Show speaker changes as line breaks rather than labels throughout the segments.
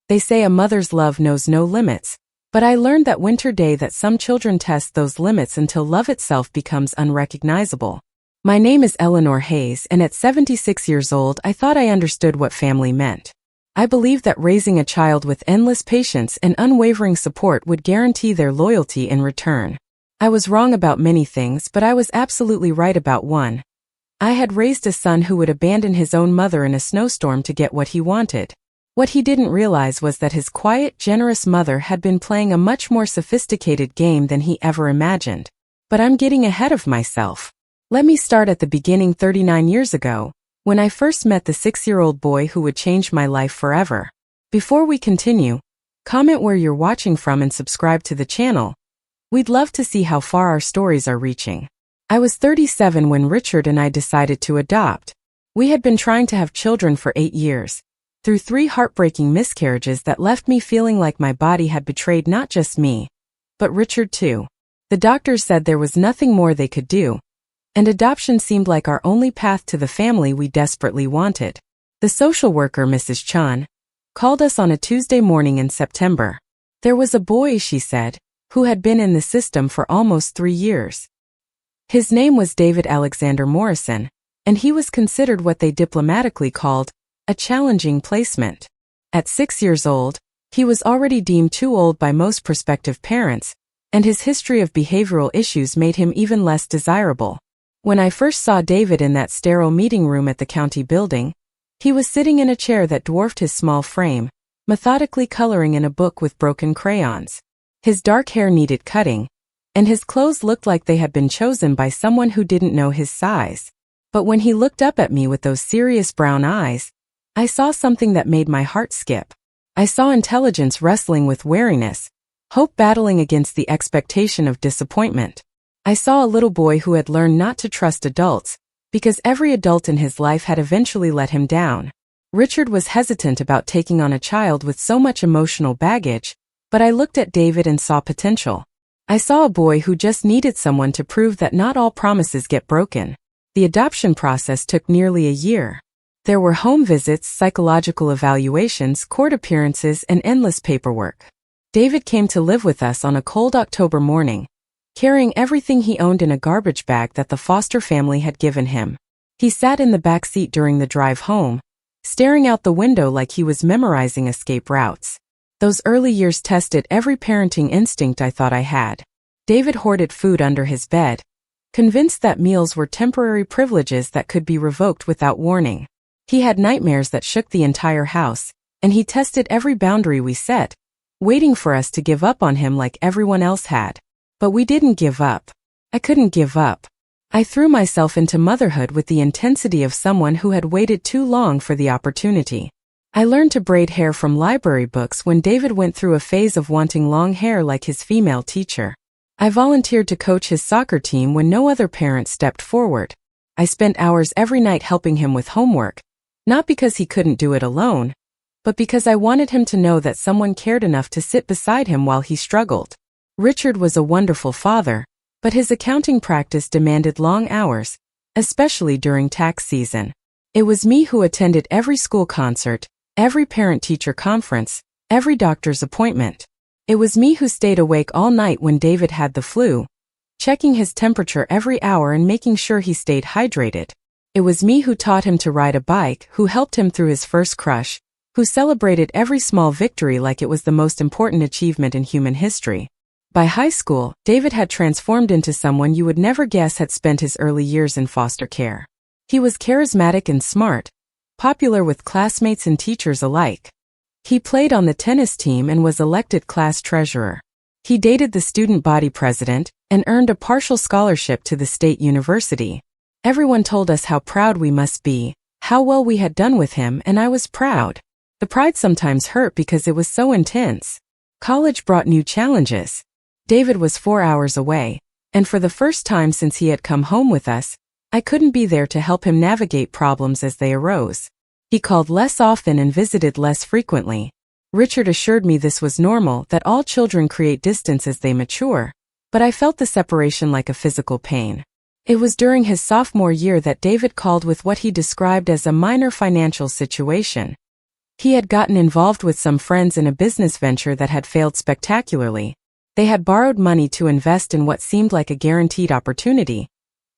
They say a mother's love knows no limits, but I learned that winter day that some children test those limits until love itself becomes unrecognizable. My name is Eleanor Hayes, and at 76 years old I thought I understood what family meant. I believed that raising a child with endless patience and unwavering support would guarantee their loyalty in return. I was wrong about many things, but I was absolutely right about one. I had raised a son who would abandon his own mother in a snowstorm to get what he wanted. What he didn't realize was that his quiet, generous mother had been playing a much more sophisticated game than he ever imagined. But I'm getting ahead of myself. Let me start at the beginning 39 years ago, when I first met the 6-year-old boy who would change my life forever. Before we continue, comment where you're watching from and subscribe to the channel. We'd love to see how far our stories are reaching. I was 37 when Richard and I decided to adopt. We had been trying to have children for 8 years, through 3 heartbreaking miscarriages that left me feeling like my body had betrayed not just me, but Richard too. The doctors said there was nothing more they could do, and adoption seemed like our only path to the family we desperately wanted. The social worker, Mrs. Chan, called us on a Tuesday morning in September. There was a boy, she said, who had been in the system for almost 3 years. His name was David Alexander Morrison, and he was considered what they diplomatically called a challenging placement. At 6 years old, he was already deemed too old by most prospective parents, and his history of behavioral issues made him even less desirable. When I first saw David in that sterile meeting room at the county building, he was sitting in a chair that dwarfed his small frame, methodically coloring in a book with broken crayons. His dark hair needed cutting, and his clothes looked like they had been chosen by someone who didn't know his size. But when he looked up at me with those serious brown eyes, I saw something that made my heart skip. I saw intelligence wrestling with wariness, hope battling against the expectation of disappointment. I saw a little boy who had learned not to trust adults, because every adult in his life had eventually let him down. Richard was hesitant about taking on a child with so much emotional baggage, but I looked at David and saw potential. I saw a boy who just needed someone to prove that not all promises get broken. The adoption process took nearly a year. There were home visits, psychological evaluations, court appearances, and endless paperwork. David came to live with us on a cold October morning, carrying everything he owned in a garbage bag that the foster family had given him. He sat in the back seat during the drive home, staring out the window like he was memorizing escape routes. Those early years tested every parenting instinct I thought I had. David hoarded food under his bed, convinced that meals were temporary privileges that could be revoked without warning. He had nightmares that shook the entire house, and he tested every boundary we set, waiting for us to give up on him like everyone else had. But we didn't give up. I couldn't give up. I threw myself into motherhood with the intensity of someone who had waited too long for the opportunity. I learned to braid hair from library books when David went through a phase of wanting long hair like his female teacher. I volunteered to coach his soccer team when no other parent stepped forward. I spent hours every night helping him with homework, not because he couldn't do it alone, but because I wanted him to know that someone cared enough to sit beside him while he struggled. Richard was a wonderful father, but his accounting practice demanded long hours, especially during tax season. It was me who attended every school concert, every parent-teacher conference, every doctor's appointment. It was me who stayed awake all night when David had the flu, checking his temperature every hour and making sure he stayed hydrated. It was me who taught him to ride a bike, who helped him through his first crush, who celebrated every small victory like it was the most important achievement in human history. By high school, David had transformed into someone you would never guess had spent his early years in foster care. He was charismatic and smart, popular with classmates and teachers alike. He played on the tennis team and was elected class treasurer. He dated the student body president and earned a partial scholarship to the state university. Everyone told us how proud we must be, how well we had done with him, and I was proud. The pride sometimes hurt because it was so intense. College brought new challenges. David was 4 hours away, and for the first time since he had come home with us, I couldn't be there to help him navigate problems as they arose. He called less often and visited less frequently. Richard assured me this was normal, that all children create distance as they mature, but I felt the separation like a physical pain. It was during his sophomore year that David called with what he described as a minor financial situation. He had gotten involved with some friends in a business venture that had failed spectacularly. They had borrowed money to invest in what seemed like a guaranteed opportunity,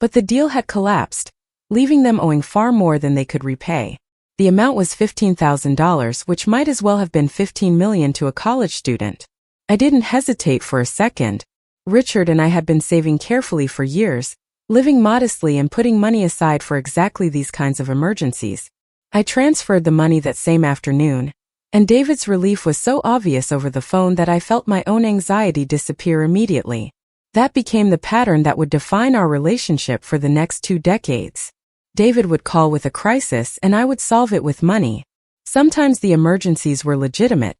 but the deal had collapsed, leaving them owing far more than they could repay. The amount was $15,000, which might as well have been $15 million to a college student. I didn't hesitate for a second. Richard and I had been saving carefully for years, living modestly and putting money aside for exactly these kinds of emergencies. I transferred the money that same afternoon, and David's relief was so obvious over the phone that I felt my own anxiety disappear immediately. That became the pattern that would define our relationship for the next 2 decades. David would call with a crisis and I would solve it with money. Sometimes the emergencies were legitimate.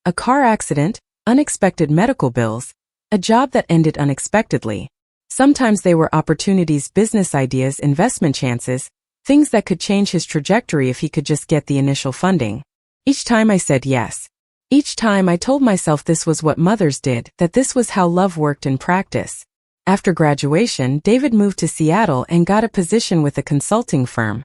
A car accident, unexpected medical bills, a job that ended unexpectedly. Sometimes they were opportunities, business ideas, investment chances, things that could change his trajectory if he could just get the initial funding. Each time I said yes. Each time I told myself this was what mothers did, that this was how love worked in practice. After graduation, David moved to Seattle and got a position with a consulting firm.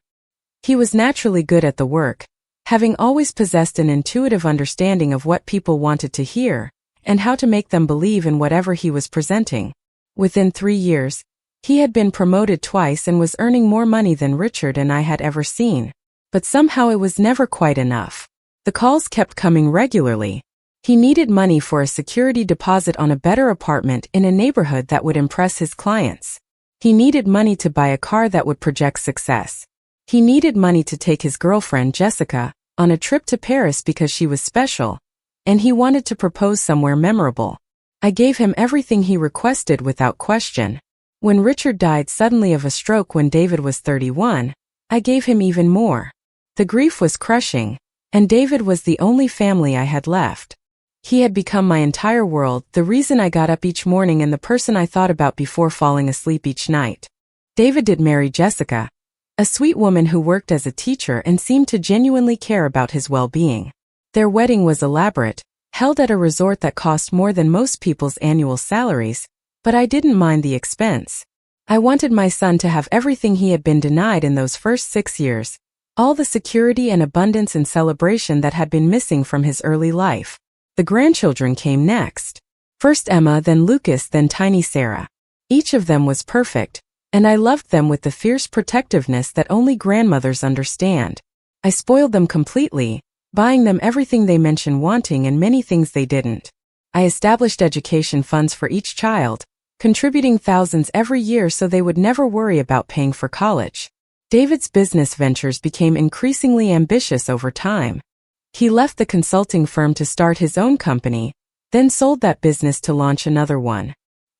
He was naturally good at the work, having always possessed an intuitive understanding of what people wanted to hear and how to make them believe in whatever he was presenting. Within 3 years, he had been promoted twice and was earning more money than Richard and I had ever seen. But somehow it was never quite enough. The calls kept coming regularly. He needed money for a security deposit on a better apartment in a neighborhood that would impress his clients. He needed money to buy a car that would project success. He needed money to take his girlfriend, Jessica, on a trip to Paris because she was special, and he wanted to propose somewhere memorable. I gave him everything he requested without question. When Richard died suddenly of a stroke when David was 31, I gave him even more. The grief was crushing, and David was the only family I had left. He had become my entire world, the reason I got up each morning and the person I thought about before falling asleep each night. David did marry Jessica, a sweet woman who worked as a teacher and seemed to genuinely care about his well-being. Their wedding was elaborate, held at a resort that cost more than most people's annual salaries, but I didn't mind the expense. I wanted my son to have everything he had been denied in those first 6 years, all the security and abundance and celebration that had been missing from his early life. The grandchildren came next. First Emma, then Lucas, then tiny Sarah. Each of them was perfect, and I loved them with the fierce protectiveness that only grandmothers understand. I spoiled them completely, buying them everything they mentioned wanting and many things they didn't. I established education funds for each child, contributing thousands every year so they would never worry about paying for college. David's business ventures became increasingly ambitious over time. He left the consulting firm to start his own company, then sold that business to launch another one.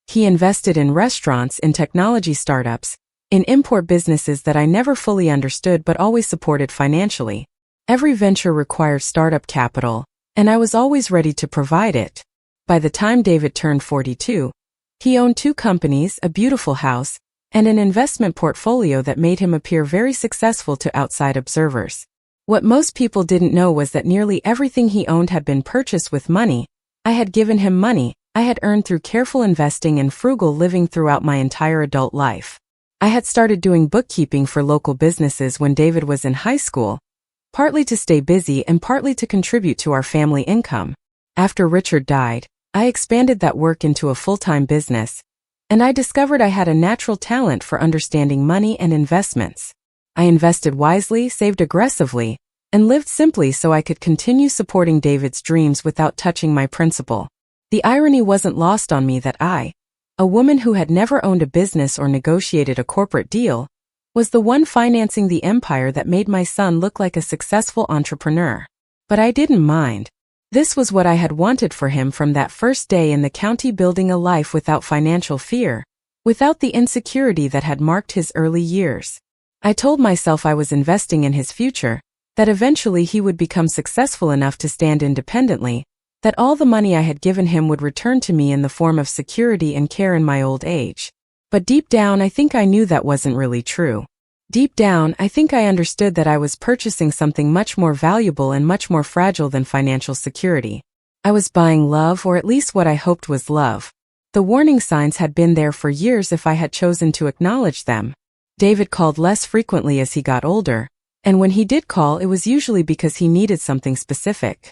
He invested in restaurants, in technology startups, in import businesses that I never fully understood but always supported financially. Every venture required startup capital, and I was always ready to provide it. By the time David turned 42, he owned 2 companies, a beautiful house, and an investment portfolio that made him appear very successful to outside observers. What most people didn't know was that nearly everything he owned had been purchased with money. I had given him money I had earned through careful investing and frugal living throughout my entire adult life. I had started doing bookkeeping for local businesses when David was in high school, partly to stay busy and partly to contribute to our family income. After Richard died, I expanded that work into a full-time business, and I discovered I had a natural talent for understanding money and investments. I invested wisely, saved aggressively, and lived simply so I could continue supporting David's dreams without touching my principal. The irony wasn't lost on me that I, a woman who had never owned a business or negotiated a corporate deal, was the one financing the empire that made my son look like a successful entrepreneur. But I didn't mind. This was what I had wanted for him from that first day in the county, building a life without financial fear, without the insecurity that had marked his early years. I told myself I was investing in his future, that eventually he would become successful enough to stand independently, that all the money I had given him would return to me in the form of security and care in my old age. But deep down, I think I knew that wasn't really true. Deep down, I think I understood that I was purchasing something much more valuable and much more fragile than financial security. I was buying love, or at least what I hoped was love. The warning signs had been there for years if I had chosen to acknowledge them. David called less frequently as he got older, And when he did call, it was usually because he needed something specific.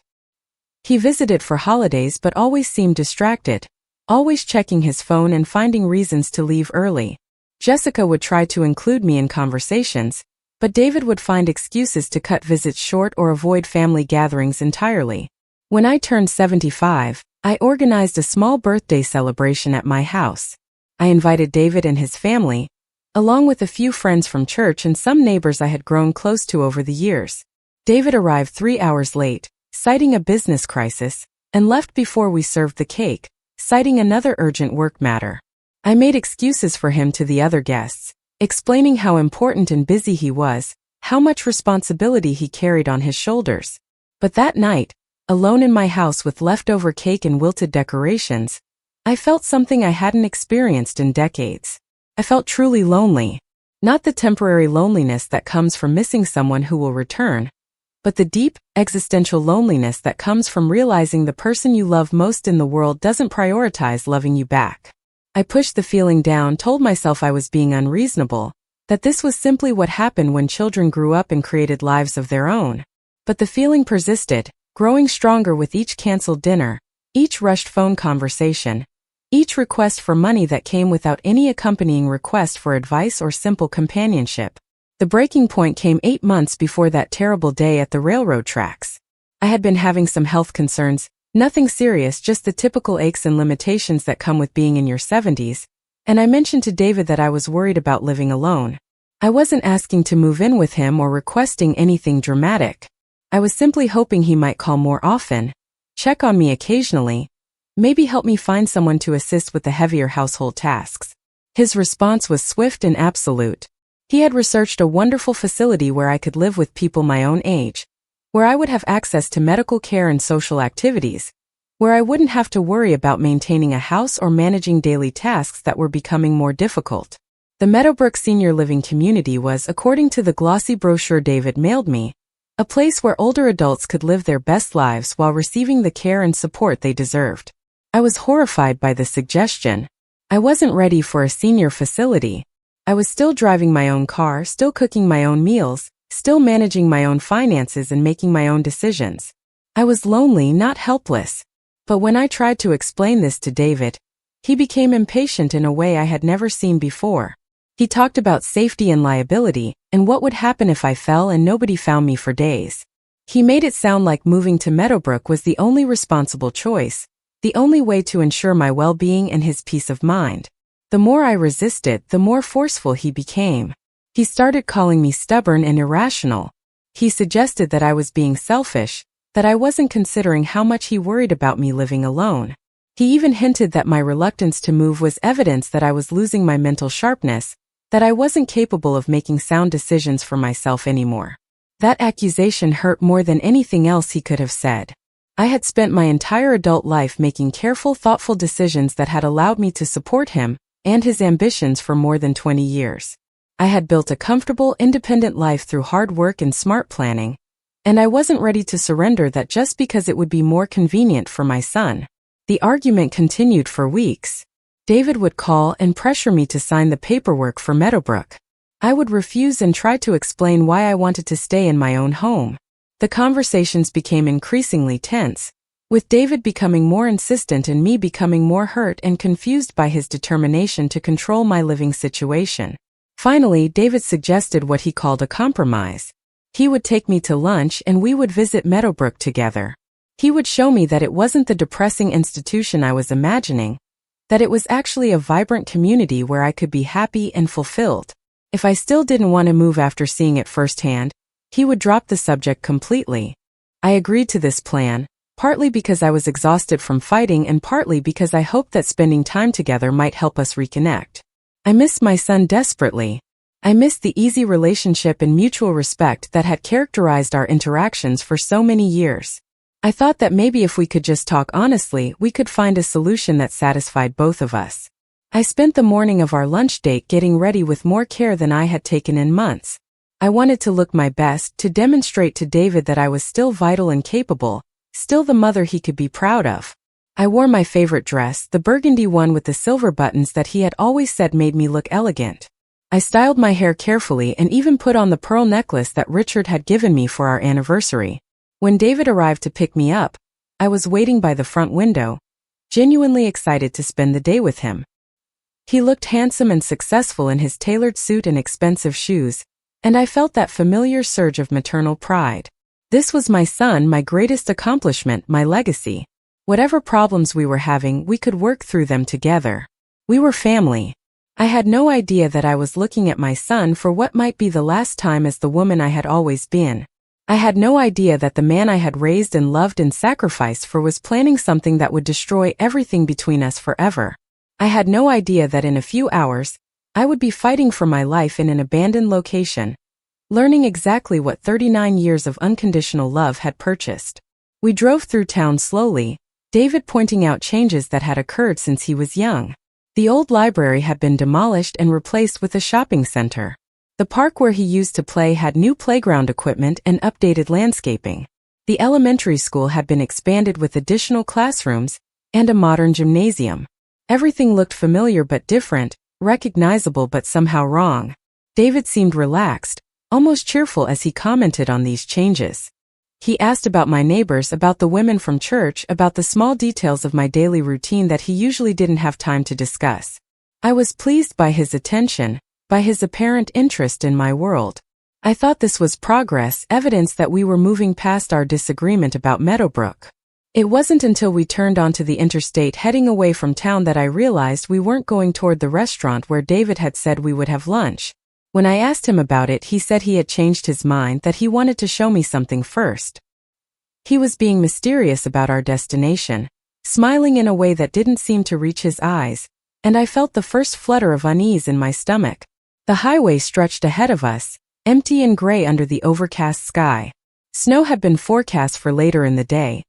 He visited for holidays but always seemed distracted, always checking his phone and finding reasons to leave early. Jessica would try to include me in conversations, but David would find excuses to cut visits short or avoid family gatherings entirely. When I turned 75, I organized a small birthday celebration at my house. I invited David and his family, along with a few friends from church and some neighbors I had grown close to over the years. David arrived 3 hours late, citing a business crisis, and left before we served the cake, citing another urgent work matter. I made excuses for him to the other guests, explaining how important and busy he was, how much responsibility he carried on his shoulders. But that night, alone in my house with leftover cake and wilted decorations, I felt something I hadn't experienced in decades. I felt truly lonely. Not the temporary loneliness that comes from missing someone who will return, but the deep, existential loneliness that comes from realizing the person you love most in the world doesn't prioritize loving you back. I pushed the feeling down, told myself I was being unreasonable, that this was simply what happened when children grew up and created lives of their own. But the feeling persisted, growing stronger with each canceled dinner, each rushed phone conversation, each request for money that came without any accompanying request for advice or simple companionship. The breaking point came 8 months before that terrible day at the railroad tracks. I had been having some health concerns, nothing serious, just the typical aches and limitations that come with being in your 70s, and I mentioned to David that I was worried about living alone. I wasn't asking to move in with him or requesting anything dramatic. I was simply hoping he might call more often, check on me occasionally, maybe help me find someone to assist with the heavier household tasks. His response was swift and absolute. He had researched a wonderful facility where I could live with people my own age, where I would have access to medical care and social activities, where I wouldn't have to worry about maintaining a house or managing daily tasks that were becoming more difficult. The Meadowbrook Senior Living Community was, according to the glossy brochure David mailed me, a place where older adults could live their best lives while receiving the care and support they deserved. I was horrified by the suggestion. I wasn't ready for a senior facility. I was still driving my own car, still cooking my own meals, still managing my own finances and making my own decisions. I was lonely, not helpless. But when I tried to explain this to David, he became impatient in a way I had never seen before. He talked about safety and liability, and what would happen if I fell and nobody found me for days. He made it sound like moving to Meadowbrook was the only responsible choice, the only way to ensure my well-being and his peace of mind. The more I resisted, the more forceful he became. He started calling me stubborn and irrational. He suggested that I was being selfish, that I wasn't considering how much he worried about me living alone. He even hinted that my reluctance to move was evidence that I was losing my mental sharpness, that I wasn't capable of making sound decisions for myself anymore. That accusation hurt more than anything else he could have said. I had spent my entire adult life making careful, thoughtful decisions that had allowed me to support him and his ambitions for more than 20 years. I had built a comfortable, independent life through hard work and smart planning, and I wasn't ready to surrender that just because it would be more convenient for my son. The argument continued for weeks. David would call and pressure me to sign the paperwork for Meadowbrook. I would refuse and try to explain why I wanted to stay in my own home. The conversations became increasingly tense, with David becoming more insistent and me becoming more hurt and confused by his determination to control my living situation. Finally, David suggested what he called a compromise. He would take me to lunch and we would visit Meadowbrook together. He would show me that it wasn't the depressing institution I was imagining, that it was actually a vibrant community where I could be happy and fulfilled. If I still didn't want to move after seeing it firsthand, he would drop the subject completely. I agreed to this plan, partly because I was exhausted from fighting and partly because I hoped that spending time together might help us reconnect. I missed my son desperately. I missed the easy relationship and mutual respect that had characterized our interactions for so many years. I thought that maybe if we could just talk honestly, we could find a solution that satisfied both of us. I spent the morning of our lunch date getting ready with more care than I had taken in months. I wanted to look my best, to demonstrate to David that I was still vital and capable, still the mother he could be proud of. I wore my favorite dress, the burgundy one with the silver buttons that he had always said made me look elegant. I styled my hair carefully and even put on the pearl necklace that Richard had given me for our anniversary. When David arrived to pick me up, I was waiting by the front window, genuinely excited to spend the day with him. He looked handsome and successful in his tailored suit and expensive shoes, and I felt that familiar surge of maternal pride. This was my son, my greatest accomplishment, my legacy. Whatever problems we were having, we could work through them together. We were family. I had no idea that I was looking at my son for what might be the last time as the woman I had always been. I had no idea that the man I had raised and loved and sacrificed for was planning something that would destroy everything between us forever. I had no idea that in a few hours, I would be fighting for my life in an abandoned location, learning exactly what 39 years of unconditional love had purchased. We drove through town slowly, David pointing out changes that had occurred since he was young. The old library had been demolished and replaced with a shopping center. The park where he used to play had new playground equipment and updated landscaping. The elementary school had been expanded with additional classrooms and a modern gymnasium. Everything looked familiar but different, recognizable but somehow wrong. David seemed relaxed, almost cheerful as he commented on these changes. He asked about my neighbors, about the women from church, about the small details of my daily routine that he usually didn't have time to discuss. I was pleased by his attention, by his apparent interest in my world. I thought this was progress, evidence that we were moving past our disagreement about Meadowbrook. It wasn't until we turned onto the interstate heading away from town that I realized we weren't going toward the restaurant where David had said we would have lunch. When I asked him about it, he said he had changed his mind, that he wanted to show me something first. He was being mysterious about our destination, smiling in a way that didn't seem to reach his eyes, and I felt the first flutter of unease in my stomach. The highway stretched ahead of us, empty and gray under the overcast sky. Snow had been forecast for later in the day,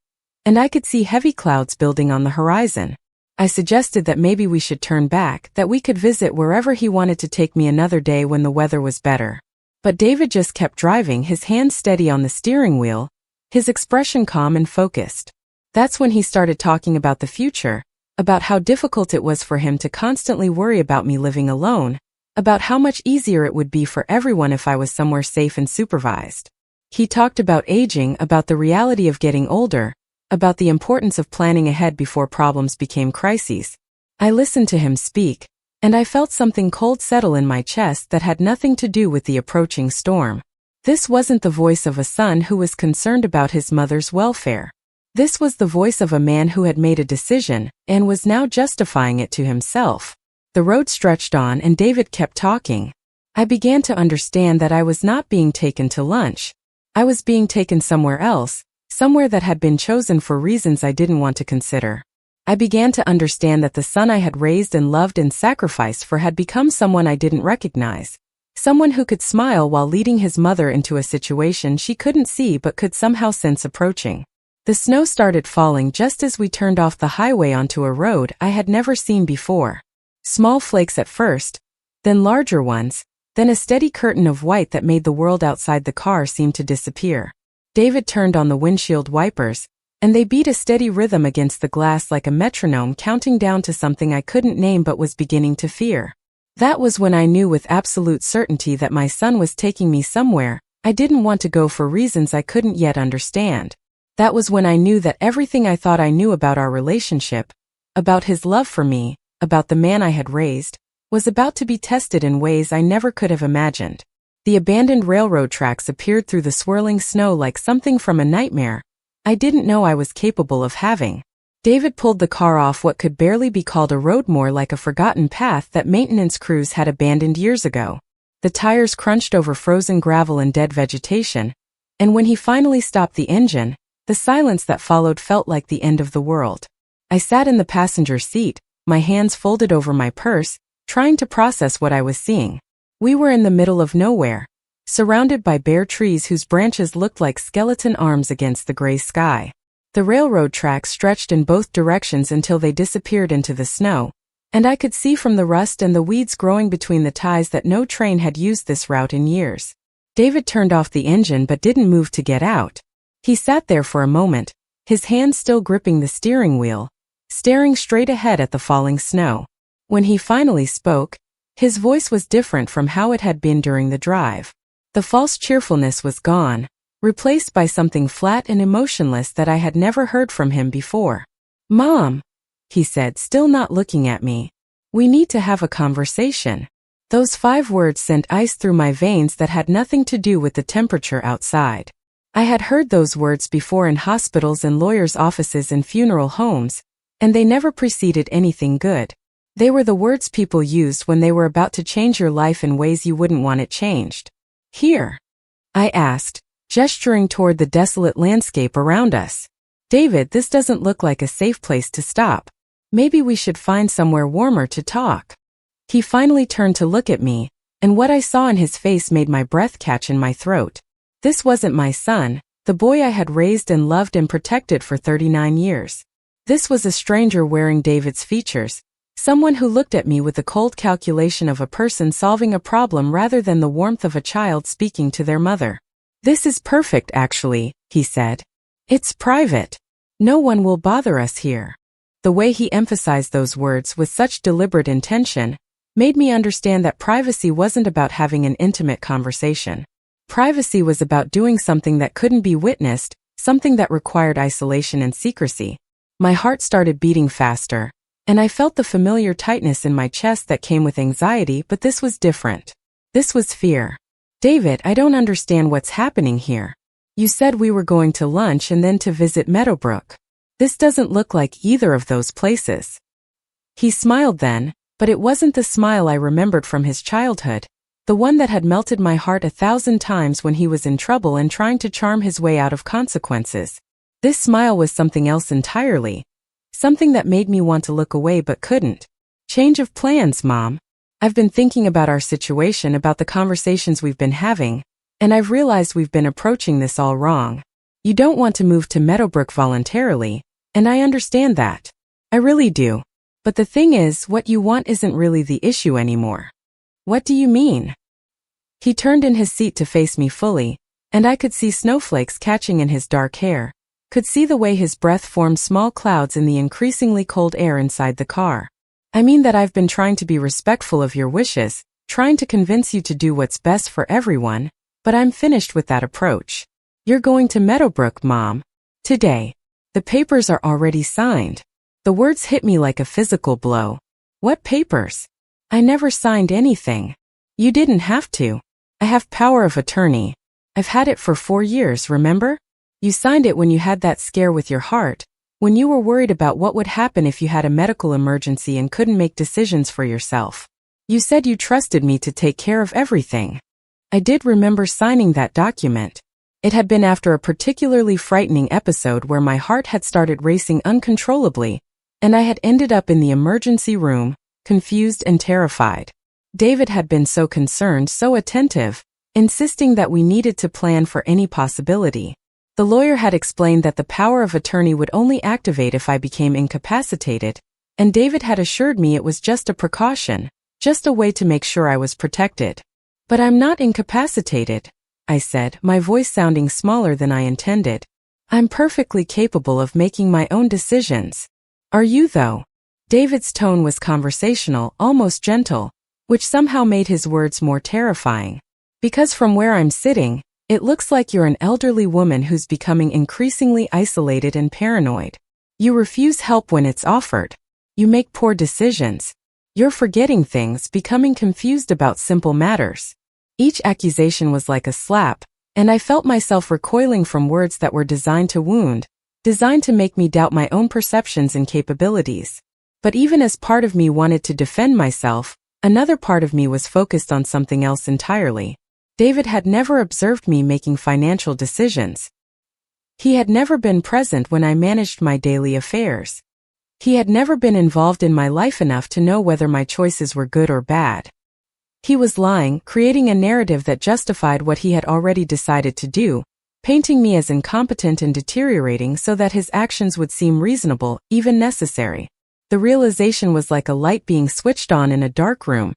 and I could see heavy clouds building on the horizon. I suggested that maybe we should turn back, that we could visit wherever he wanted to take me another day when the weather was better. But David just kept driving, his hands steady on the steering wheel, his expression calm and focused. That's when he started talking about the future, about how difficult it was for him to constantly worry about me living alone, about how much easier it would be for everyone if I was somewhere safe and supervised. He talked about aging, about the reality of getting older, about the importance of planning ahead before problems became crises. I listened to him speak, and I felt something cold settle in my chest that had nothing to do with the approaching storm. This wasn't the voice of a son who was concerned about his mother's welfare. This was the voice of a man who had made a decision and was now justifying it to himself. The road stretched on and David kept talking. I began to understand that I was not being taken to lunch. I was being taken somewhere else, somewhere that had been chosen for reasons I didn't want to consider. I began to understand that the son I had raised and loved and sacrificed for had become someone I didn't recognize. Someone who could smile while leading his mother into a situation she couldn't see but could somehow sense approaching. The snow started falling just as we turned off the highway onto a road I had never seen before. Small flakes at first, then larger ones, then a steady curtain of white that made the world outside the car seem to disappear. David turned on the windshield wipers, and they beat a steady rhythm against the glass like a metronome, counting down to something I couldn't name but was beginning to fear. That was when I knew with absolute certainty that my son was taking me somewhere I didn't want to go for reasons I couldn't yet understand. That was when I knew that everything I thought I knew about our relationship, about his love for me, about the man I had raised, was about to be tested in ways I never could have imagined. The abandoned railroad tracks appeared through the swirling snow like something from a nightmare I didn't know I was capable of having. David pulled the car off what could barely be called a road, more like a forgotten path that maintenance crews had abandoned years ago. The tires crunched over frozen gravel and dead vegetation, and when he finally stopped the engine, the silence that followed felt like the end of the world. I sat in the passenger seat, my hands folded over my purse, trying to process what I was seeing. We were in the middle of nowhere, surrounded by bare trees whose branches looked like skeleton arms against the gray sky. The railroad tracks stretched in both directions until they disappeared into the snow, and I could see from the rust and the weeds growing between the ties that no train had used this route in years. David turned off the engine but didn't move to get out. He sat there for a moment, his hand still gripping the steering wheel, staring straight ahead at the falling snow. When he finally spoke, His voice was different from how it had been during the drive. The false cheerfulness was gone, replaced by something flat and emotionless that I had never heard from him before. "Mom," he said, still not looking at me. "We need to have a conversation." Those 5 words sent ice through my veins that had nothing to do with the temperature outside. I had heard those words before in hospitals and lawyers' offices and funeral homes, and they never preceded anything good. They were the words people used when they were about to change your life in ways you wouldn't want it changed. "Here?" I asked, gesturing toward the desolate landscape around us. "David, this doesn't look like a safe place to stop. Maybe we should find somewhere warmer to talk." He finally turned to look at me, and what I saw in his face made my breath catch in my throat. This wasn't my son, the boy I had raised and loved and protected for 39 years. This was a stranger wearing David's features, someone who looked at me with the cold calculation of a person solving a problem rather than the warmth of a child speaking to their mother. "This is perfect, actually," he said. "It's private. No one will bother us here." The way he emphasized those words with such deliberate intention made me understand that privacy wasn't about having an intimate conversation. Privacy was about doing something that couldn't be witnessed, something that required isolation and secrecy. My heart started beating faster, and I felt the familiar tightness in my chest that came with anxiety, but this was different. This was fear. "David, I don't understand what's happening here. You said we were going to lunch and then to visit Meadowbrook. This doesn't look like either of those places." He smiled then, but it wasn't the smile I remembered from his childhood, the one that had melted my heart 1,000 times when he was in trouble and trying to charm his way out of consequences. This smile was something else entirely, something that made me want to look away but couldn't. "Change of plans, Mom. I've been thinking about our situation, about the conversations we've been having, and I've realized we've been approaching this all wrong. You don't want to move to Meadowbrook voluntarily, and I understand that. I really do. But the thing is, what you want isn't really the issue anymore." "What do you mean?" He turned in his seat to face me fully, and I could see snowflakes catching in his dark hair, could see the way his breath formed small clouds in the increasingly cold air inside the car. "I mean that I've been trying to be respectful of your wishes, trying to convince you to do what's best for everyone, but I'm finished with that approach. You're going to Meadowbrook, Mom. Today. The papers are already signed." The words hit me like a physical blow. "What papers? I never signed anything." "You didn't have to. I have power of attorney. I've had it for 4 years, remember? You signed it when you had that scare with your heart, when you were worried about what would happen if you had a medical emergency and couldn't make decisions for yourself. You said you trusted me to take care of everything." I did remember signing that document. It had been after a particularly frightening episode where my heart had started racing uncontrollably, and I had ended up in the emergency room, confused and terrified. David had been so concerned, so attentive, insisting that we needed to plan for any possibility. The lawyer had explained that the power of attorney would only activate if I became incapacitated, and David had assured me it was just a precaution, just a way to make sure I was protected. "But I'm not incapacitated," I said, my voice sounding smaller than I intended. "I'm perfectly capable of making my own decisions." "Are you, though?" David's tone was conversational, almost gentle, which somehow made his words more terrifying. "Because from where I'm sitting, it looks like you're an elderly woman who's becoming increasingly isolated and paranoid. You refuse help when it's offered. You make poor decisions. You're forgetting things, becoming confused about simple matters." Each accusation was like a slap, and I felt myself recoiling from words that were designed to wound, designed to make me doubt my own perceptions and capabilities. But even as part of me wanted to defend myself, another part of me was focused on something else entirely. David had never observed me making financial decisions. He had never been present when I managed my daily affairs. He had never been involved in my life enough to know whether my choices were good or bad. He was lying, creating a narrative that justified what he had already decided to do, painting me as incompetent and deteriorating so that his actions would seem reasonable, even necessary. The realization was like a light being switched on in a dark room,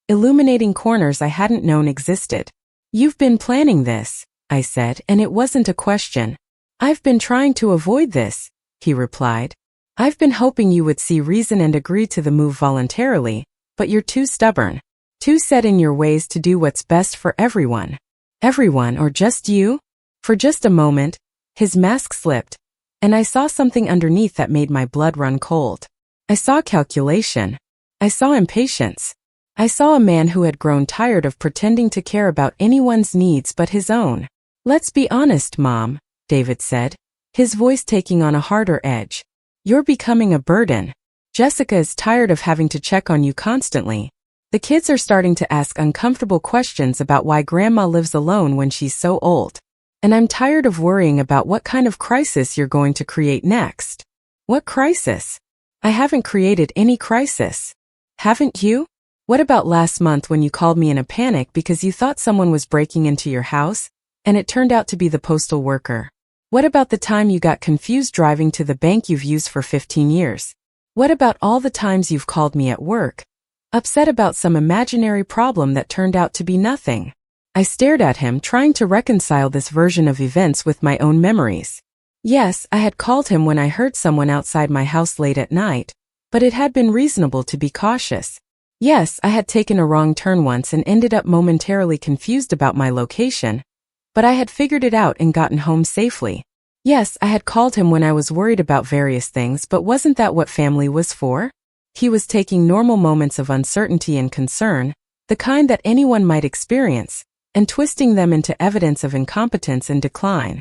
illuminating corners I hadn't known existed. "You've been planning this," I said, and it wasn't a question. "I've been trying to avoid this," he replied. "I've been hoping you would see reason and agree to the move voluntarily, but you're too stubborn. Too set in your ways to do what's best for everyone. Everyone or just you? For just a moment, his mask slipped, and I saw something underneath that made my blood run cold. I saw calculation. I saw impatience. I saw a man who had grown tired of pretending to care about anyone's needs but his own. Let's be honest, Mom, David said, his voice taking on a harder edge. You're becoming a burden. Jessica is tired of having to check on you constantly. The kids are starting to ask uncomfortable questions about why Grandma lives alone when she's so old. And I'm tired of worrying about what kind of crisis you're going to create next. What crisis? I haven't created any crisis. Haven't you? What about last month when you called me in a panic because you thought someone was breaking into your house, and it turned out to be the postal worker? What about the time you got confused driving to the bank you've used for 15 years? What about all the times you've called me at work, upset about some imaginary problem that turned out to be nothing? I stared at him, trying to reconcile this version of events with my own memories. Yes, I had called him when I heard someone outside my house late at night, but it had been reasonable to be cautious. Yes, I had taken a wrong turn once and ended up momentarily confused about my location, but I had figured it out and gotten home safely. Yes, I had called him when I was worried about various things, but wasn't that what family was for? He was taking normal moments of uncertainty and concern, the kind that anyone might experience, and twisting them into evidence of incompetence and decline.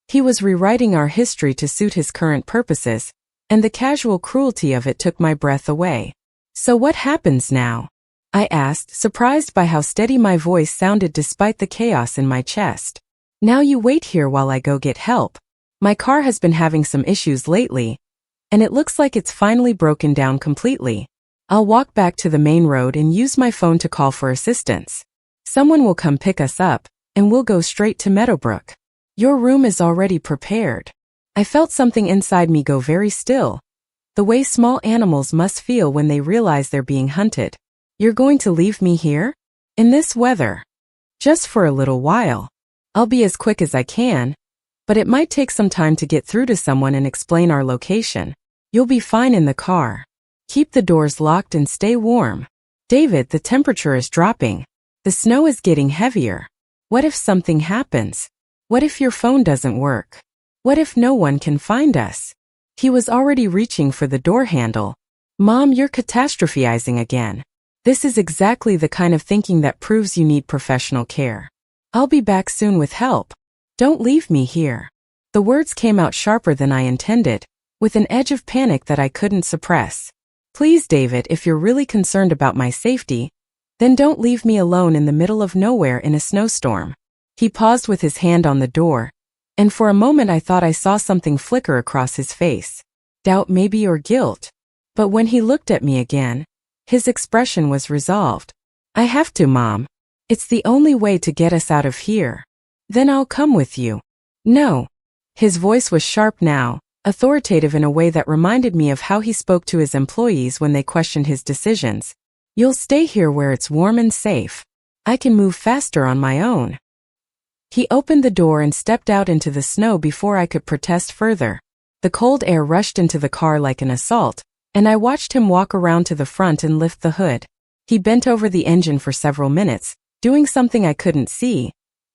He was rewriting our history to suit his current purposes, and the casual cruelty of it took my breath away. So what happens now? I asked, surprised by how steady my voice sounded despite the chaos in my chest. Now you wait here while I go get help. My car has been having some issues lately, and it looks like it's finally broken down completely. I'll walk back to the main road and use my phone to call for assistance. Someone will come pick us up, and we'll go straight to Meadowbrook. Your room is already prepared. I felt something inside me go very still, the way small animals must feel when they realize they're being hunted. You're going to leave me here? In this weather? Just for a little while. I'll be as quick as I can, but it might take some time to get through to someone and explain our location. You'll be fine in the car. Keep the doors locked and stay warm. David, the temperature is dropping. The snow is getting heavier. What if something happens? What if your phone doesn't work? What if no one can find us? He was already reaching for the door handle. Mom, you're catastrophizing again. This is exactly the kind of thinking that proves you need professional care. I'll be back soon with help. Don't leave me here. The words came out sharper than I intended, with an edge of panic that I couldn't suppress. Please, David, if you're really concerned about my safety, then don't leave me alone in the middle of nowhere in a snowstorm. He paused with his hand on the door, and for a moment I thought I saw something flicker across his face. Doubt maybe, or guilt. But when he looked at me again, his expression was resolved. I have to, Mom. It's the only way to get us out of here. Then I'll come with you. No. His voice was sharp now, authoritative in a way that reminded me of how he spoke to his employees when they questioned his decisions. You'll stay here where it's warm and safe. I can move faster on my own. He opened the door and stepped out into the snow before I could protest further. The cold air rushed into the car like an assault, and I watched him walk around to the front and lift the hood. He bent over the engine for several minutes, doing something I couldn't see,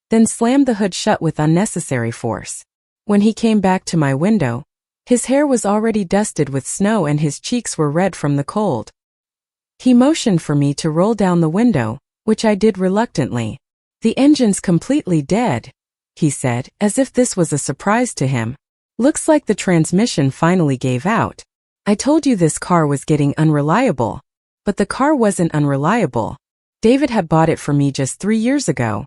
then slammed the hood shut with unnecessary force. When he came back to my window, his hair was already dusted with snow and his cheeks were red from the cold. He motioned for me to roll down the window, which I did reluctantly. The engine's completely dead, he said, as if this was a surprise to him. Looks like the transmission finally gave out. I told you this car was getting unreliable. But the car wasn't unreliable. David had bought it for me just 3 years ago.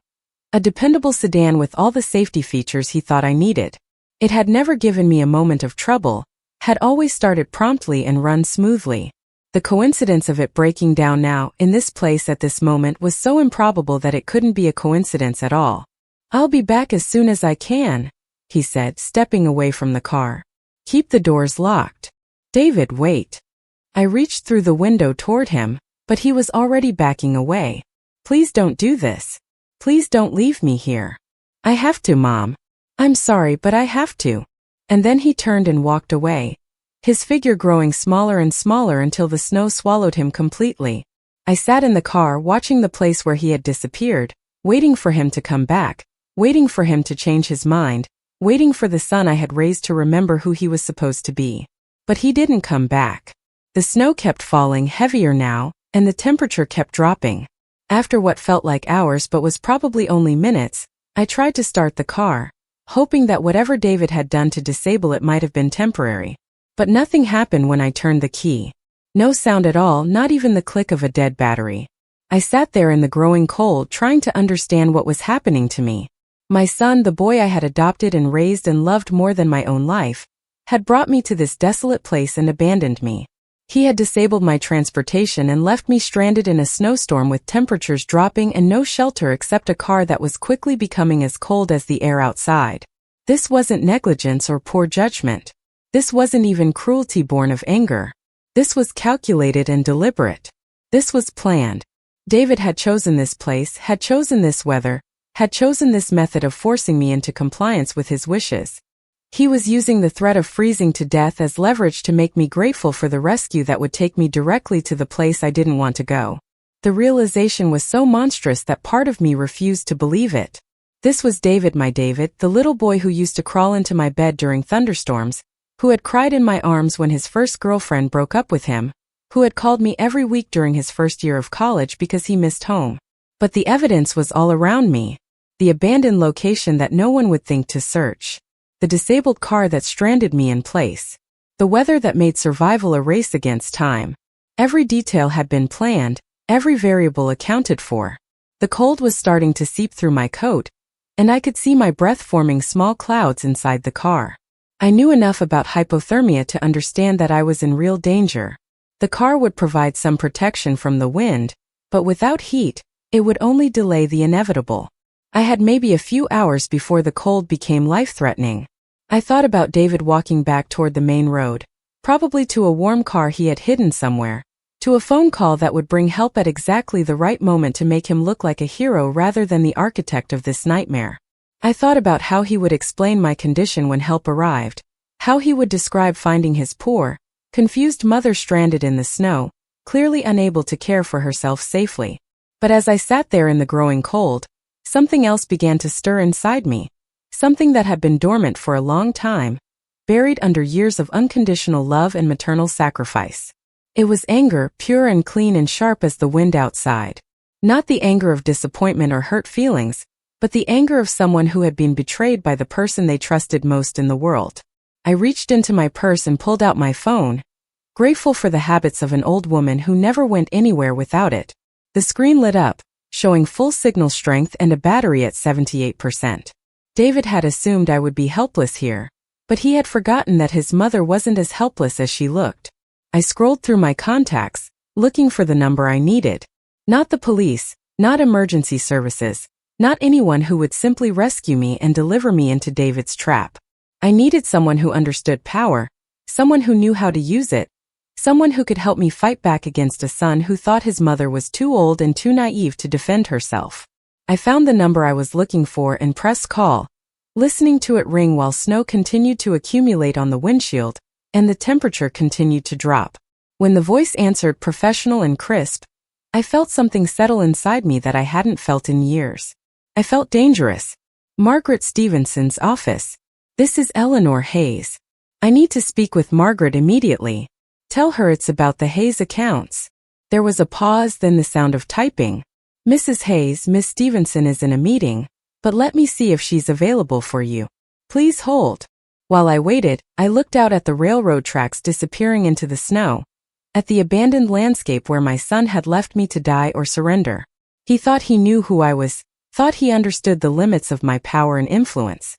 A dependable sedan with all the safety features he thought I needed. It had never given me a moment of trouble, had always started promptly and run smoothly. The coincidence of it breaking down now, in this place at this moment, was so improbable that it couldn't be a coincidence at all. I'll be back as soon as I can, he said, stepping away from the car. Keep the doors locked. David, wait. I reached through the window toward him, but he was already backing away. Please don't do this. Please don't leave me here. I have to, Mom. I'm sorry, but I have to. And then he turned and walked away, his figure growing smaller and smaller until the snow swallowed him completely. I sat in the car watching the place where he had disappeared, waiting for him to come back, waiting for him to change his mind, waiting for the son I had raised to remember who he was supposed to be. But he didn't come back. The snow kept falling heavier now, and the temperature kept dropping. After what felt like hours but was probably only minutes, I tried to start the car, hoping that whatever David had done to disable it might have been temporary. But nothing happened when I turned the key. No sound at all, not even the click of a dead battery. I sat there in the growing cold trying to understand what was happening to me. My son, the boy I had adopted and raised and loved more than my own life, had brought me to this desolate place and abandoned me. He had disabled my transportation and left me stranded in a snowstorm with temperatures dropping and no shelter except a car that was quickly becoming as cold as the air outside. This wasn't negligence or poor judgment. This wasn't even cruelty born of anger. This was calculated and deliberate. This was planned. David had chosen this place, had chosen this weather, had chosen this method of forcing me into compliance with his wishes. He was using the threat of freezing to death as leverage to make me grateful for the rescue that would take me directly to the place I didn't want to go. The realization was so monstrous that part of me refused to believe it. This was David, my David, the little boy who used to crawl into my bed during thunderstorms, who had cried in my arms when his first girlfriend broke up with him, who had called me every week during his first year of college because he missed home. But the evidence was all around me. The abandoned location that no one would think to search. The disabled car that stranded me in place. The weather that made survival a race against time. Every detail had been planned, every variable accounted for. The cold was starting to seep through my coat, and I could see my breath forming small clouds inside the car. I knew enough about hypothermia to understand that I was in real danger. The car would provide some protection from the wind, but without heat, it would only delay the inevitable. I had maybe a few hours before the cold became life-threatening. I thought about David walking back toward the main road, probably to a warm car he had hidden somewhere, to a phone call that would bring help at exactly the right moment to make him look like a hero rather than the architect of this nightmare. I thought about how he would explain my condition when help arrived, how he would describe finding his poor, confused mother stranded in the snow, clearly unable to care for herself safely. But as I sat there in the growing cold, something else began to stir inside me, something that had been dormant for a long time, buried under years of unconditional love and maternal sacrifice. It was anger, pure and clean and sharp as the wind outside. Not the anger of disappointment or hurt feelings, but the anger of someone who had been betrayed by the person they trusted most in the world. I reached into my purse and pulled out my phone, grateful for the habits of an old woman who never went anywhere without it. The screen lit up, showing full signal strength and a battery at 78%. David had assumed I would be helpless here, but he had forgotten that his mother wasn't as helpless as she looked. I scrolled through my contacts, looking for the number I needed. Not the police, not emergency services, not anyone who would simply rescue me and deliver me into David's trap. I needed someone who understood power, someone who knew how to use it, someone who could help me fight back against a son who thought his mother was too old and too naive to defend herself. I found the number I was looking for and pressed call, listening to it ring while snow continued to accumulate on the windshield, and the temperature continued to drop. When the voice answered professional and crisp, I felt something settle inside me that I hadn't felt in years. I felt dangerous. Margaret Stevenson's office. This is Eleanor Hayes. I need to speak with Margaret immediately. Tell her it's about the Hayes accounts. There was a pause, then the sound of typing. Mrs. Hayes, Miss Stevenson is in a meeting, but let me see if she's available for you. Please hold. While I waited, I looked out at the railroad tracks disappearing into the snow, at the abandoned landscape where my son had left me to die or surrender. He thought he knew who I was, thought he understood the limits of my power and influence.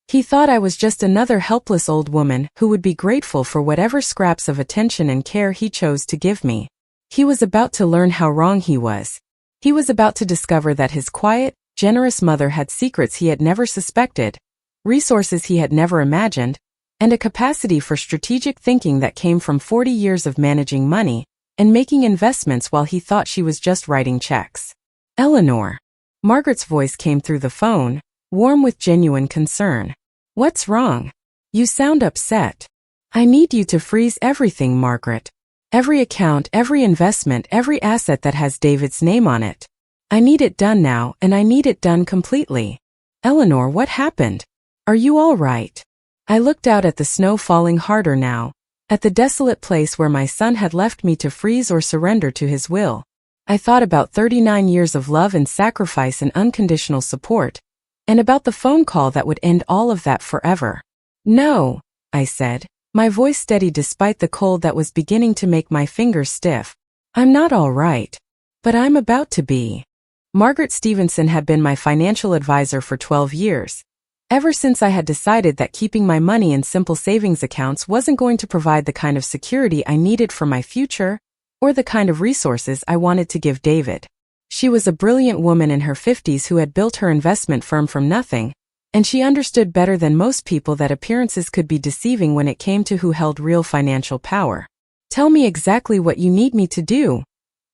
He thought I was just another helpless old woman who would be grateful for whatever scraps of attention and care he chose to give me. He was about to learn how wrong he was. He was about to discover that his quiet, generous mother had secrets he had never suspected, resources he had never imagined, and a capacity for strategic thinking that came from 40 years of managing money and making investments while he thought she was just writing checks. Eleanor. Margaret's voice came through the phone, warm with genuine concern. What's wrong? You sound upset. I need you to freeze everything, Margaret. Every account, every investment, every asset that has David's name on it. I need it done now, and I need it done completely. Eleanor, what happened? Are you all right? I looked out at the snow falling harder now, at the desolate place where my son had left me to freeze or surrender to his will. I thought about 39 years of love and sacrifice and unconditional support, and about the phone call that would end all of that forever. No, I said, my voice steady despite the cold that was beginning to make my fingers stiff. I'm not all right. But I'm about to be. Margaret Stevenson had been my financial advisor for 12 years. Ever since I had decided that keeping my money in simple savings accounts wasn't going to provide the kind of security I needed for my future, or the kind of resources I wanted to give David. She was a brilliant woman in her 50s who had built her investment firm from nothing, and she understood better than most people that appearances could be deceiving when it came to who held real financial power. Tell me exactly what you need me to do,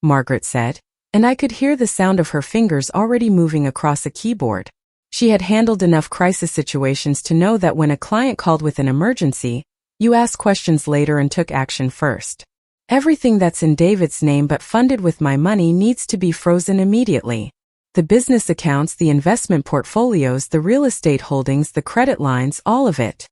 Margaret said, and I could hear the sound of her fingers already moving across a keyboard. She had handled enough crisis situations to know that when a client called with an emergency, you ask questions later and took action first. Everything that's in David's name but funded with my money needs to be frozen immediately. The business accounts, the investment portfolios, the real estate holdings, the credit lines, all of it.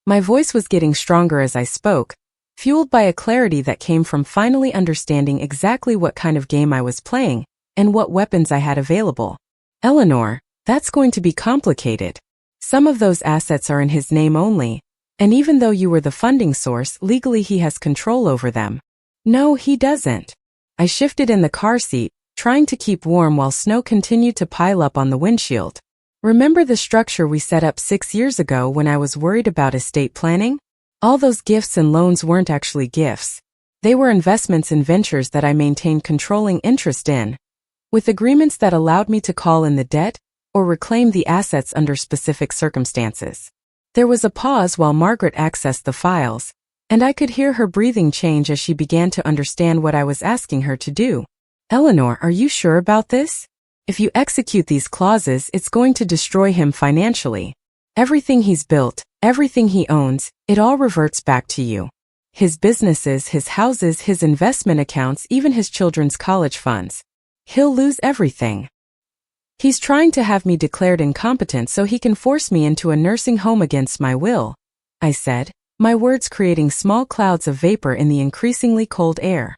My voice was getting stronger as I spoke, fueled by a clarity that came from finally understanding exactly what kind of game I was playing and what weapons I had available. Eleanor, that's going to be complicated. Some of those assets are in his name only, and even though you were the funding source, legally he has control over them. No, he doesn't. I shifted in the car seat, trying to keep warm while snow continued to pile up on the windshield. Remember the structure we set up 6 years ago when I was worried about estate planning? All those gifts and loans weren't actually gifts. They were investments in ventures that I maintained controlling interest in, with agreements that allowed me to call in the debt or reclaim the assets under specific circumstances. There was a pause while Margaret accessed the files, and I could hear her breathing change as she began to understand what I was asking her to do. Eleanor, are you sure about this? If you execute these clauses, it's going to destroy him financially. Everything he's built, everything he owns, it all reverts back to you. His businesses, his houses, his investment accounts, even his children's college funds. He'll lose everything. He's trying to have me declared incompetent so he can force me into a nursing home against my will, I said, my words creating small clouds of vapor in the increasingly cold air.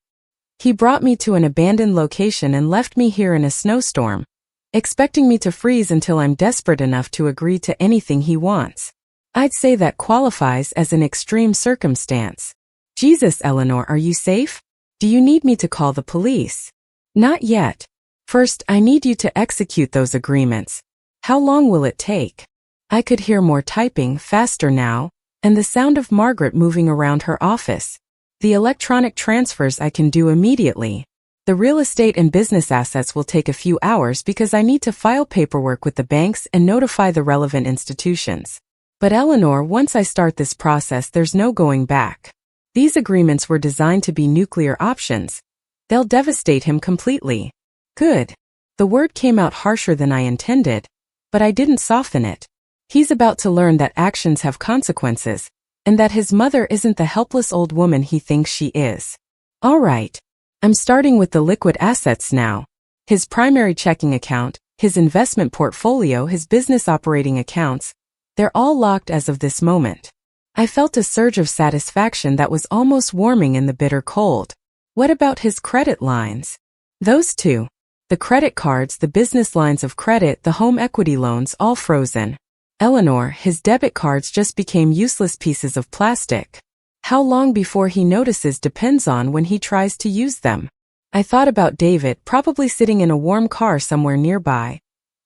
He brought me to an abandoned location and left me here in a snowstorm, expecting me to freeze until I'm desperate enough to agree to anything he wants. I'd say that qualifies as an extreme circumstance. Jesus, Eleanor, are you safe? Do you need me to call the police? Not yet. First, I need you to execute those agreements. How long will it take? I could hear more typing, faster now, and the sound of Margaret moving around her office. The electronic transfers I can do immediately. The real estate and business assets will take a few hours because I need to file paperwork with the banks and notify the relevant institutions. But Eleanor, once I start this process, there's no going back. These agreements were designed to be nuclear options. They'll devastate him completely. Good. The word came out harsher than I intended, but I didn't soften it. He's about to learn that actions have consequences, and that his mother isn't the helpless old woman he thinks she is. All right. I'm starting with the liquid assets now. His primary checking account, his investment portfolio, his business operating accounts, they're all locked as of this moment. I felt a surge of satisfaction that was almost warming in the bitter cold. What about his credit lines? Those two. The credit cards, the business lines of credit, the home equity loans, all frozen. Eleanor, his debit cards just became useless pieces of plastic. How long before he notices depends on when he tries to use them. I thought about David, probably sitting in a warm car somewhere nearby,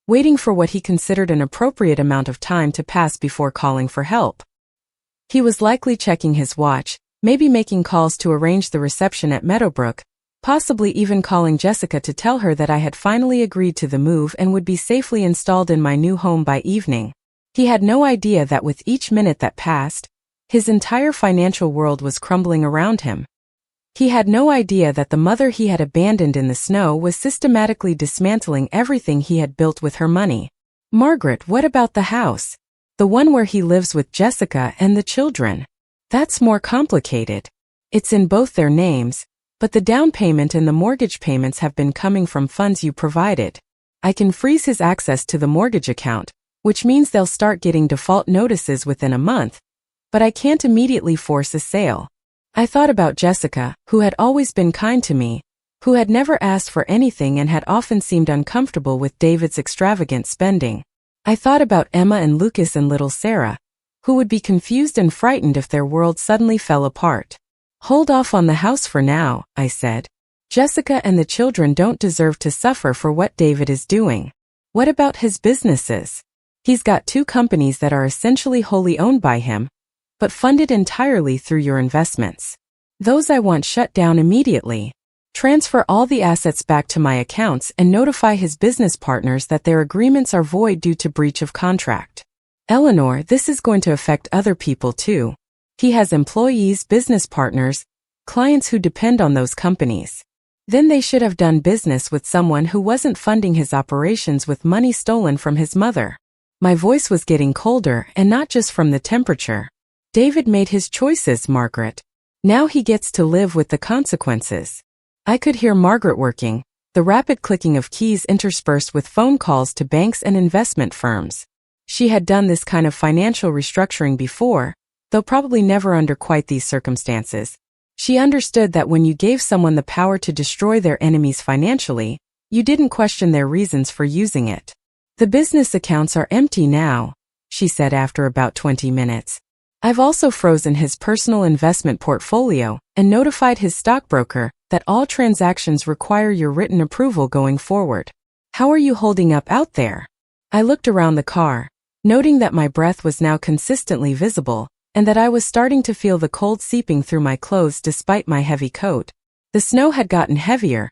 waiting for what he considered an appropriate amount of time to pass before calling for help. He was likely checking his watch, maybe making calls to arrange the reception at Meadowbrook, possibly even calling Jessica to tell her that I had finally agreed to the move and would be safely installed in my new home by evening. He had no idea that with each minute that passed, his entire financial world was crumbling around him. He had no idea that the mother he had abandoned in the snow was systematically dismantling everything he had built with her money. Margaret, what about the house? The one where he lives with Jessica and the children. That's more complicated. It's in both their names, but the down payment and the mortgage payments have been coming from funds you provided. I can freeze his access to the mortgage account, which means they'll start getting default notices within a month, but I can't immediately force a sale. I thought about Jessica, who had always been kind to me, who had never asked for anything and had often seemed uncomfortable with David's extravagant spending. I thought about Emma and Lucas and little Sarah, who would be confused and frightened if their world suddenly fell apart. Hold off on the house for now, I said. Jessica and the children don't deserve to suffer for what David is doing. What about his businesses? He's got 2 companies that are essentially wholly owned by him, but funded entirely through your investments. Those I want shut down immediately. Transfer all the assets back to my accounts and notify his business partners that their agreements are void due to breach of contract. Eleanor, this is going to affect other people too. He has employees, business partners, clients who depend on those companies. Then they should have done business with someone who wasn't funding his operations with money stolen from his mother. My voice was getting colder, and not just from the temperature. David made his choices, Margaret. Now he gets to live with the consequences. I could hear Margaret working, the rapid clicking of keys interspersed with phone calls to banks and investment firms. She had done this kind of financial restructuring before, though probably never under quite these circumstances. She understood that when you gave someone the power to destroy their enemies financially, you didn't question their reasons for using it. The business accounts are empty now, she said after about 20 minutes. I've also frozen his personal investment portfolio and notified his stockbroker that all transactions require your written approval going forward. How are you holding up out there? I looked around the car, noting that my breath was now consistently visible and that I was starting to feel the cold seeping through my clothes despite my heavy coat. The snow had gotten heavier,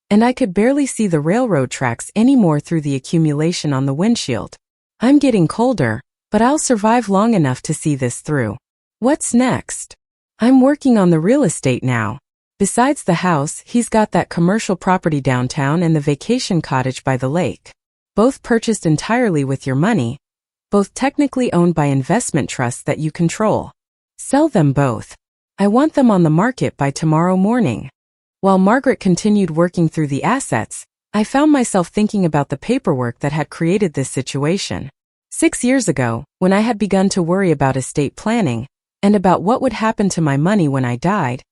and I could barely see the railroad tracks anymore through the accumulation on the windshield. I'm getting colder, but I'll survive long enough to see this through. What's next? I'm working on the real estate now. Besides the house, he's got that commercial property downtown and the vacation cottage by the lake. Both purchased entirely with your money, both technically owned by investment trusts that you control. Sell them both. I want them on the market by tomorrow morning. While Margaret continued working through the assets, I found myself thinking about the paperwork that had created this situation. 6 years ago, when I had begun to worry about estate planning and about what would happen to my money when I died,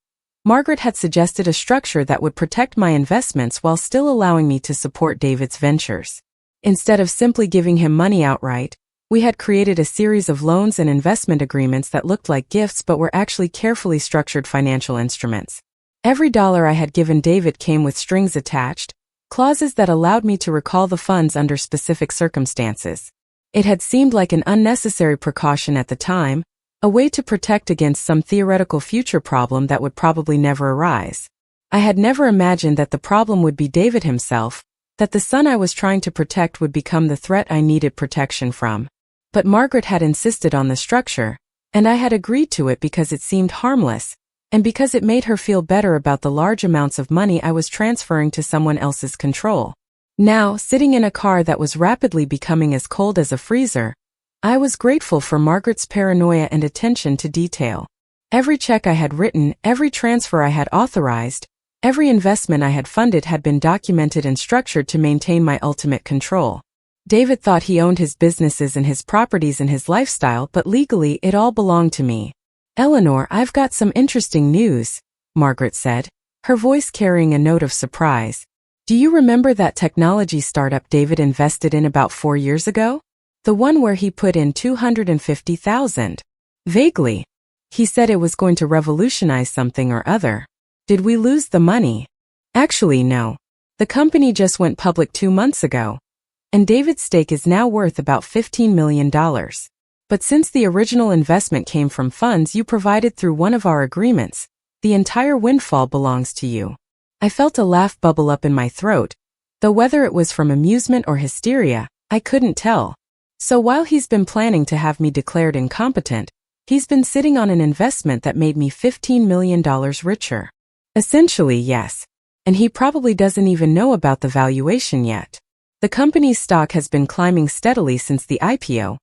Margaret had suggested a structure that would protect my investments while still allowing me to support David's ventures. Instead of simply giving him money outright, we had created a series of loans and investment agreements that looked like gifts but were actually carefully structured financial instruments. Every dollar I had given David came with strings attached, clauses that allowed me to recall the funds under specific circumstances. It had seemed like an unnecessary precaution at the time, a way to protect against some theoretical future problem that would probably never arise. I had never imagined that the problem would be David himself, that the son I was trying to protect would become the threat I needed protection from. But Margaret had insisted on the structure, and I had agreed to it because it seemed harmless, and because it made her feel better about the large amounts of money I was transferring to someone else's control. Now, sitting in a car that was rapidly becoming as cold as a freezer, I was grateful for Margaret's paranoia and attention to detail. Every check I had written, every transfer I had authorized, every investment I had funded had been documented and structured to maintain my ultimate control. David thought he owned his businesses and his properties and his lifestyle, but legally it all belonged to me. Eleanor, I've got some interesting news, Margaret said, her voice carrying a note of surprise. Do you remember that technology startup David invested in about 4 years ago? The one where he put in $250,000. Vaguely. He said it was going to revolutionize something or other. Did we lose the money? Actually, no. The company just went public 2 months ago, and David's stake is now worth about $15 million. But since the original investment came from funds you provided through one of our agreements, the entire windfall belongs to you. I felt a laugh bubble up in my throat, though whether it was from amusement or hysteria, I couldn't tell. So while he's been planning to have me declared incompetent, he's been sitting on an investment that made me $15 million richer. Essentially, yes. And he probably doesn't even know about the valuation yet. The company's stock has been climbing steadily since the IPO,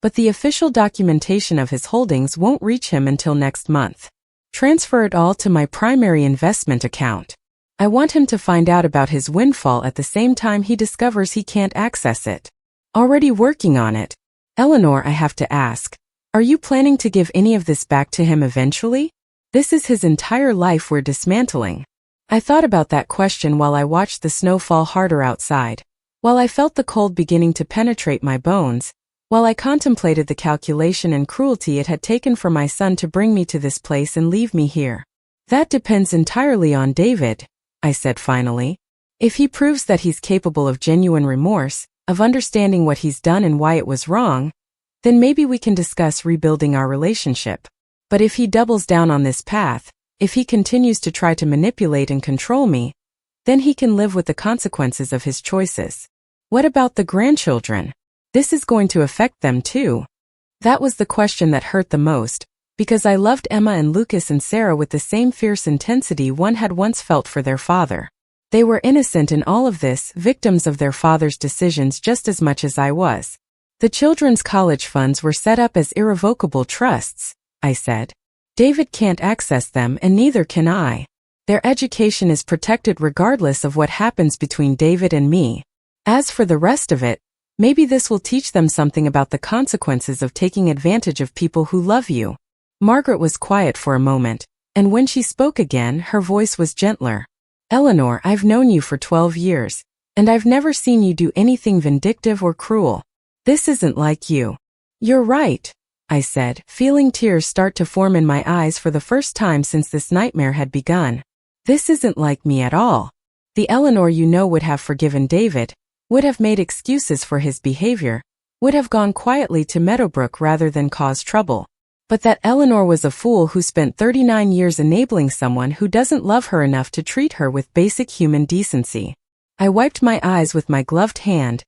but the official documentation of his holdings won't reach him until next month. Transfer it all to my primary investment account. I want him to find out about his windfall at the same time he discovers he can't access it. Already working on it. Eleanor, I have to ask, are you planning to give any of this back to him eventually? This is his entire life we're dismantling. I thought about that question while I watched the snow fall harder outside, while I felt the cold beginning to penetrate my bones, while I contemplated the calculation and cruelty it had taken for my son to bring me to this place and leave me here. That depends entirely on David, I said finally. If he proves that he's capable of genuine remorse, of understanding what he's done and why it was wrong, then maybe we can discuss rebuilding our relationship. But if he doubles down on this path, if he continues to try to manipulate and control me, then he can live with the consequences of his choices. What about the grandchildren? This is going to affect them too. That was the question that hurt the most, because I loved Emma and Lucas and Sarah with the same fierce intensity one had once felt for their father. They were innocent in all of this, victims of their father's decisions just as much as I was. The children's college funds were set up as irrevocable trusts, I said. David can't access them and neither can I. Their education is protected regardless of what happens between David and me. As for the rest of it, maybe this will teach them something about the consequences of taking advantage of people who love you. Margaret was quiet for a moment, and when she spoke again, her voice was gentler. Eleanor, I've known you for 12 years, and I've never seen you do anything vindictive or cruel. This isn't like you. You're right, I said, feeling tears start to form in my eyes for the first time since this nightmare had begun. This isn't like me at all. The Eleanor you know would have forgiven David, would have made excuses for his behavior, would have gone quietly to Meadowbrook rather than cause trouble. But that Eleanor was a fool who spent 39 years enabling someone who doesn't love her enough to treat her with basic human decency. I wiped my eyes with my gloved hand,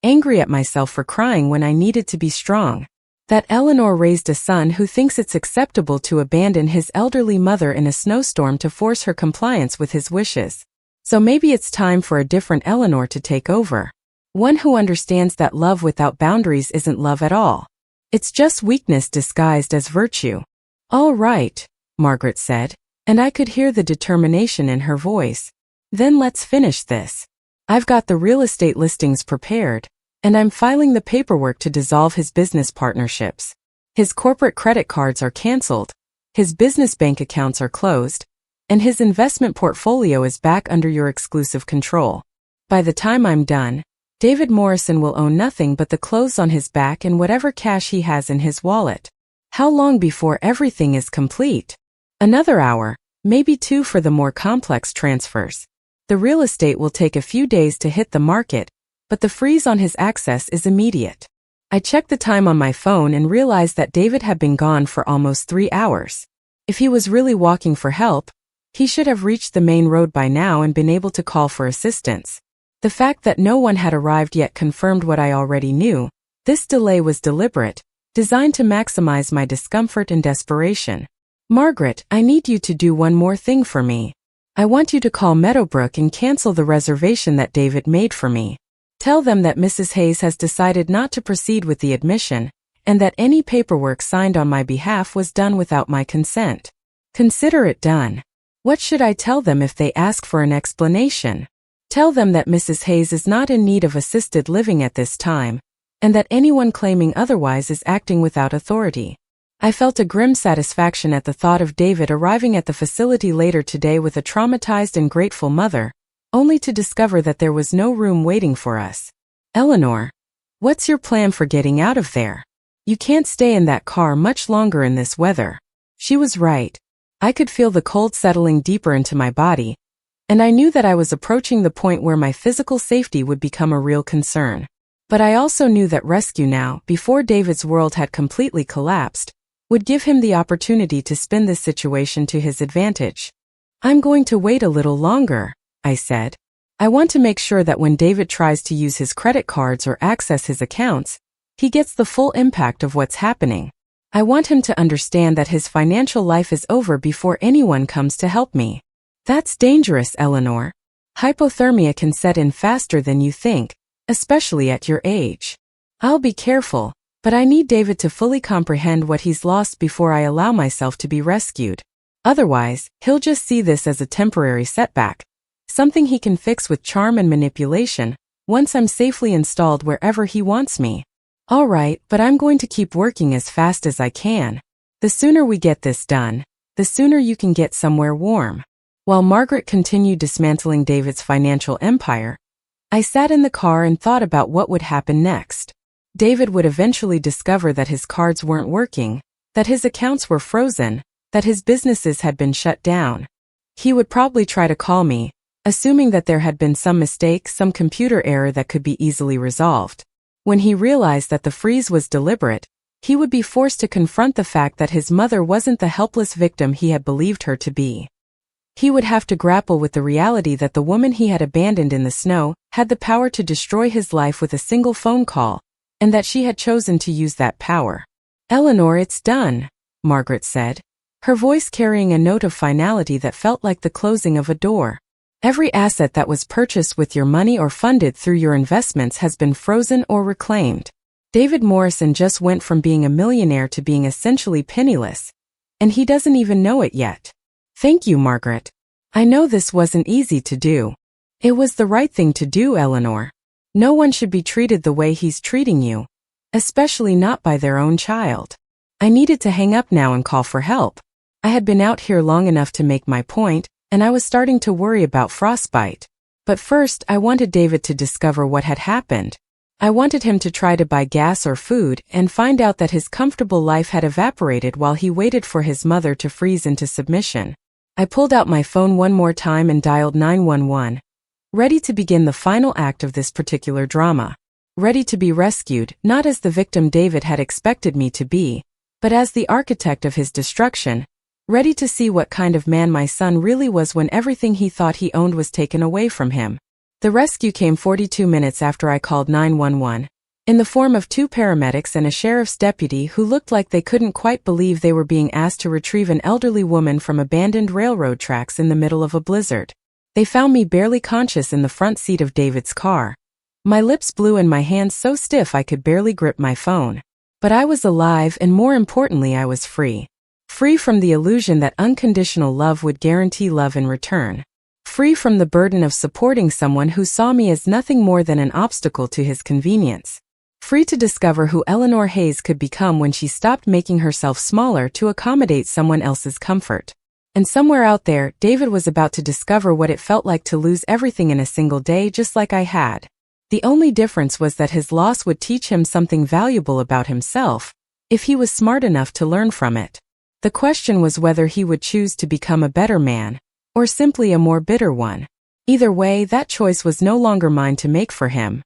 angry at myself for crying when I needed to be strong. That Eleanor raised a son who thinks it's acceptable to abandon his elderly mother in a snowstorm to force her compliance with his wishes. So maybe it's time for a different Eleanor to take over. One who understands that love without boundaries isn't love at all. It's just weakness disguised as virtue. All right, Margaret said, and I could hear the determination in her voice. Then let's finish this. I've got the real estate listings prepared, and I'm filing the paperwork to dissolve his business partnerships. His corporate credit cards are canceled, his business bank accounts are closed, and his investment portfolio is back under your exclusive control. By the time I'm done, David Morrison will own nothing but the clothes on his back and whatever cash he has in his wallet. How long before everything is complete? Another hour, maybe 2 for the more complex transfers. The real estate will take a few days to hit the market, but the freeze on his access is immediate. I checked the time on my phone and realized that David had been gone for almost 3 hours. If he was really walking for help, he should have reached the main road by now and been able to call for assistance. The fact that no one had arrived yet confirmed what I already knew. This delay was deliberate, designed to maximize my discomfort and desperation. Margaret, I need you to do one more thing for me. I want you to call Meadowbrook and cancel the reservation that David made for me. Tell them that Mrs. Hayes has decided not to proceed with the admission, and that any paperwork signed on my behalf was done without my consent. Consider it done. What should I tell them if they ask for an explanation? Tell them that Mrs. Hayes is not in need of assisted living at this time, and that anyone claiming otherwise is acting without authority. I felt a grim satisfaction at the thought of David arriving at the facility later today with a traumatized and grateful mother, only to discover that there was no room waiting for us. Eleanor, what's your plan for getting out of there? You can't stay in that car much longer in this weather. She was right. I could feel the cold settling deeper into my body, and I knew that I was approaching the point where my physical safety would become a real concern. But I also knew that rescue now, before David's world had completely collapsed, would give him the opportunity to spin this situation to his advantage. I'm going to wait a little longer, I said. I want to make sure that when David tries to use his credit cards or access his accounts, he gets the full impact of what's happening. I want him to understand that his financial life is over before anyone comes to help me. That's dangerous, Eleanor. Hypothermia can set in faster than you think, especially at your age. I'll be careful, but I need David to fully comprehend what he's lost before I allow myself to be rescued. Otherwise, he'll just see this as a temporary setback, something he can fix with charm and manipulation, once I'm safely installed wherever he wants me. All right, but I'm going to keep working as fast as I can. The sooner we get this done, the sooner you can get somewhere warm. While Margaret continued dismantling David's financial empire, I sat in the car and thought about what would happen next. David would eventually discover that his cards weren't working, that his accounts were frozen, that his businesses had been shut down. He would probably try to call me, assuming that there had been some mistake, some computer error that could be easily resolved. When he realized that the freeze was deliberate, he would be forced to confront the fact that his mother wasn't the helpless victim he had believed her to be. He would have to grapple with the reality that the woman he had abandoned in the snow had the power to destroy his life with a single phone call, and that she had chosen to use that power. "Eleanor, it's done," Margaret said, her voice carrying a note of finality that felt like the closing of a door. "Every asset that was purchased with your money or funded through your investments has been frozen or reclaimed. David Morrison just went from being a millionaire to being essentially penniless, and he doesn't even know it yet." "Thank you, Margaret. I know this wasn't easy to do. It was the right thing to do, Eleanor. No one should be treated the way he's treating you, especially not by their own child." I needed to hang up now and call for help. I had been out here long enough to make my point, and I was starting to worry about frostbite. But first, I wanted David to discover what had happened. I wanted him to try to buy gas or food and find out that his comfortable life had evaporated while he waited for his mother to freeze into submission. I pulled out my phone one more time and dialed 911, ready to begin the final act of this particular drama. Ready to be rescued, not as the victim David had expected me to be, but as the architect of his destruction, ready to see what kind of man my son really was when everything he thought he owned was taken away from him. The rescue came 42 minutes after I called 911, in the form of 2 paramedics and a sheriff's deputy who looked like they couldn't quite believe they were being asked to retrieve an elderly woman from abandoned railroad tracks in the middle of a blizzard. They found me barely conscious in the front seat of David's car. My lips blue and my hands so stiff I could barely grip my phone. But I was alive, and more importantly, I was free. Free from the illusion that unconditional love would guarantee love in return. Free from the burden of supporting someone who saw me as nothing more than an obstacle to his convenience. Free to discover who Eleanor Hayes could become when she stopped making herself smaller to accommodate someone else's comfort. And somewhere out there, David was about to discover what it felt like to lose everything in a single day, just like I had. The only difference was that his loss would teach him something valuable about himself, if he was smart enough to learn from it. The question was whether he would choose to become a better man, or simply a more bitter one. Either way, that choice was no longer mine to make for him.